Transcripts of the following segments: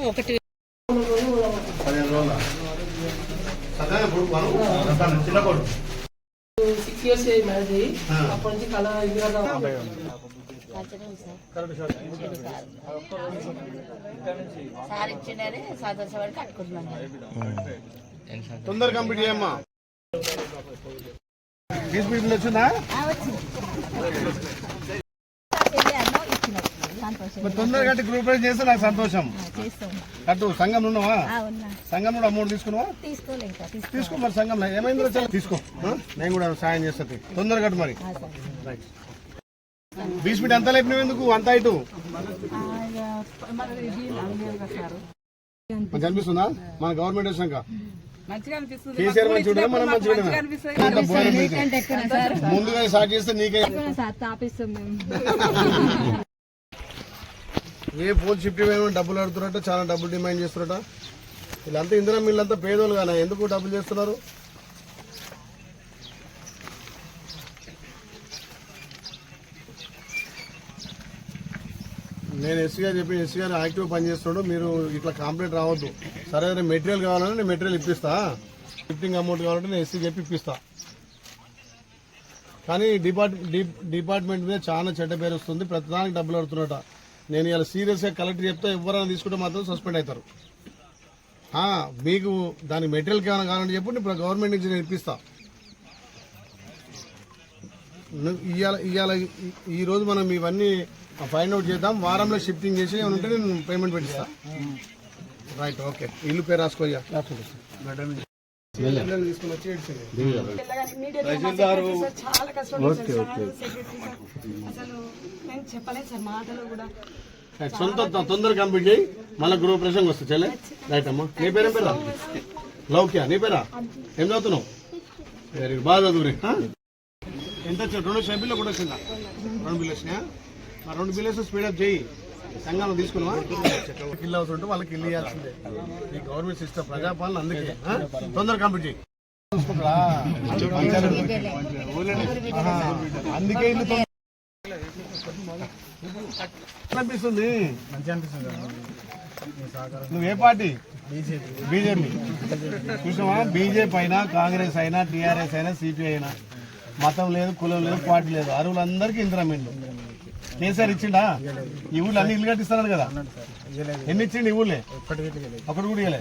ఒకటి చిన్న కొడు 6 years మ్యారేజ్ అయ్యి అప్పటి నుంచి కళ తొందర కంప్లీట్ చేయమ్మా. వచ్చిందా తొందరగా కట్టి గ్రూప్ రైజ్ చేస్తే నాకు సంతోషం. కట్టు సంఘం ఉన్నావా? సంఘం కూడా అమౌంట్ తీసుకున్నావా? తీసుకో మరి. సంఘంలో ఏమైందో చాలా తీసుకో, నేను కూడా సాయం చేస్తుంది. తొందరగా కట్టు మరి. బీచ్ మీట్ అంతా లేపినవి ఎందుకు అంత ఇటు మంచి అనిపిస్తుందా? మన గవర్నమెంట్ వచ్చినాక కేసీఆర్ మంచి ఉంటుంది, మనం మంచిగా ముందుగా స్టార్ట్ చేస్తే నీకే ఏ ఫోన్ షిఫ్ట్ ఏమైనా డబ్బులు అడుగుతున్నట్టు చాలా డబ్బులు డిమాండ్ చేస్తున్నట. వీళ్ళంతా ఇందిరా వీళ్ళంతా పేదోళ్ళు కానీ ఎందుకు డబ్బులు చేస్తున్నారు? నేను ఎస్సీ గారు చెప్పి ఎస్సీ గారు యాక్టివ్ పనిచేస్తున్నాడు, మీరు ఇట్లా కంప్లైంట్ రావద్దు. సరే మెటీరియల్ కావాలంటే నేను మెటీరియల్ ఇప్పిస్తా, షిఫ్టింగ్ అమౌంట్ కావాలంటే నేను ఎస్సీ చెప్పి ఇప్పిస్తా. కానీ డిపార్ట్మెంట్ మీద చాలా చెడ్డ పేరు వస్తుంది, ప్రతిదానికి డబ్బులు అడుగుతున్నట. నేను ఇలా సీరియస్గా కలెక్టర్ చెప్తే ఎవరైనా తీసుకుంటే మాత్రం సస్పెండ్ అవుతారు. మీకు దాని మెటీరియల్ కావాలని చెప్పి ఇప్పుడు గవర్నమెంట్ నుంచి నేను ఇప్పిస్తా. ఇవాళ ఈరోజు మనం ఇవన్నీ ఫైండ్ అవుట్ చేద్దాం, వారంలో షిఫ్టింగ్ చేసి ఏమైనా ఉంటే నేను పేమెంట్ పెట్టిస్తా. Right, okay. ఇల్లు పేరు రాసుకోయ్యా. తీసుకుని వచ్చి సొంత తొందరగా కంప్లీట్ చేయి, మళ్ళీ గృహ ప్రసంగం వస్తుంది. చెల్లె రైట్ అమ్మా. నీ పేరేం పేరా? లౌక్యా. నీ పేరా? ఏం చదువుతున్నావు? వెరీ గుడ్, బాగా చదువురి. ఎంత వచ్చింది? 2 బిల్లు కూడా వచ్చిందా? 2 బిల్లు వచ్చినాయా? 2 బిల్లు స్పీడప్ చేయి. సంఘాలు తీసుకున్నావా? ఇల్లు అవుతుంటే వాళ్ళకి ఇల్లు ఇవ్వాల్సిందే. ఈ గవర్నమెంట్ సిస్టమ్ ప్రజాపాలన, అందుకే తొందరగా కంప్లీట్ చేయి. అందుకే ఇల్లు అనిపిస్తుంది, మంచిగా అనిపిస్తుంది. నువ్వే పార్టీ? బీజేపీ. చూసావా? బీజేపీ అయినా, కాంగ్రెస్ అయినా, టీఆర్ఎస్ అయినా, సిపిఐ అయినా, మతం లేదు, కులం లేదు, పార్టీ లేదు, అరువులందరికీ ఇందిరామిండ్లు. కేసీఆర్ ఇచ్చిండా? ఈ ఊళ్ళో అన్ని ఇల్లు కట్టిస్తున్నాడు కదా. ఎన్ని ఇచ్చిండు ఈ ఊళ్ళే? ఒకటి కూడా ఇవ్వలే.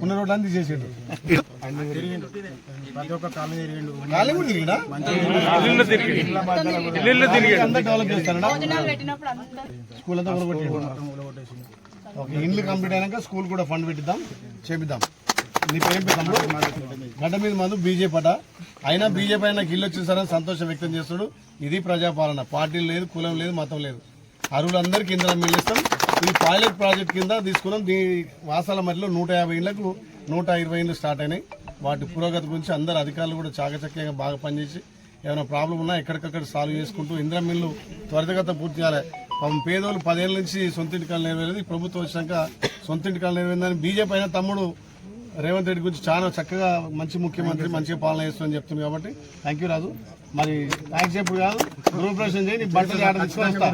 ఉన్న రోడ్లన్నీ తీసేసిండు. ప్రతి ఒక్క కాలనీ తిరిగిండు. కాలనీ కూడా తిరిగిండా? అందరూ డెవలప్ చేస్తాడా? స్కూల్ అంతా కొట్టేసి. ఓకే, ఇల్లు కంప్లీట్ అయినాక స్కూల్ కూడా ఫండ్ పెట్టిద్దాం, చేపిద్దాం. నీ పేరు తమ్ముడు? గడ్డ మీద మందు బీజేపీ అట. అయినా బీజేపీ అయినా ఇల్లు వచ్చేసారని సంతోషం వ్యక్తం చేస్తాడు. ఇది ప్రజాపాలన. పార్టీలు లేదు, కులం లేదు, మతం లేదు. అరువులందరికీ ఇందులో మిగిలిస్తాం. ఈ పైలట్ ప్రాజెక్ట్ కింద తీసుకున్నాం. దీని వాసాల మధ్యలో 150 ఇళ్లకు 120 ఇళ్లు స్టార్ట్ అయినాయి. వాటి పురోగతి గురించి అందరు అధికారులు కూడా చాకచక్యంగా బాగా పనిచేసి ఏమైనా ప్రాబ్లం ఉన్నా ఎక్కడికక్కడ సాల్వ్ చేసుకుంటూ ఇందిరా మిల్లు త్వరితగత పూర్తి చేయాలి. పాపం పేదోళ్ళు 10 ఏళ్ళ నుంచి సొంతింటికాలు నెరవేరేది. ప్రభుత్వం వచ్చినాక సొంతింటికాలు నెరవేరిందని బీజేపీ అయినా తమ్ముడు రేవంత్ రెడ్డి గురించి చాలా చక్కగా మంచి ముఖ్యమంత్రి, మంచిగా పాలన చేస్తుందని చెప్తుంది. కాబట్టి థ్యాంక్ యూ రాజు. మరి థ్యాంక్స్ ఎప్పుడు కాదు, గృహప్రవేశం చేయి, నీ బట్టలు ఆడ తీసుకొని వస్తా.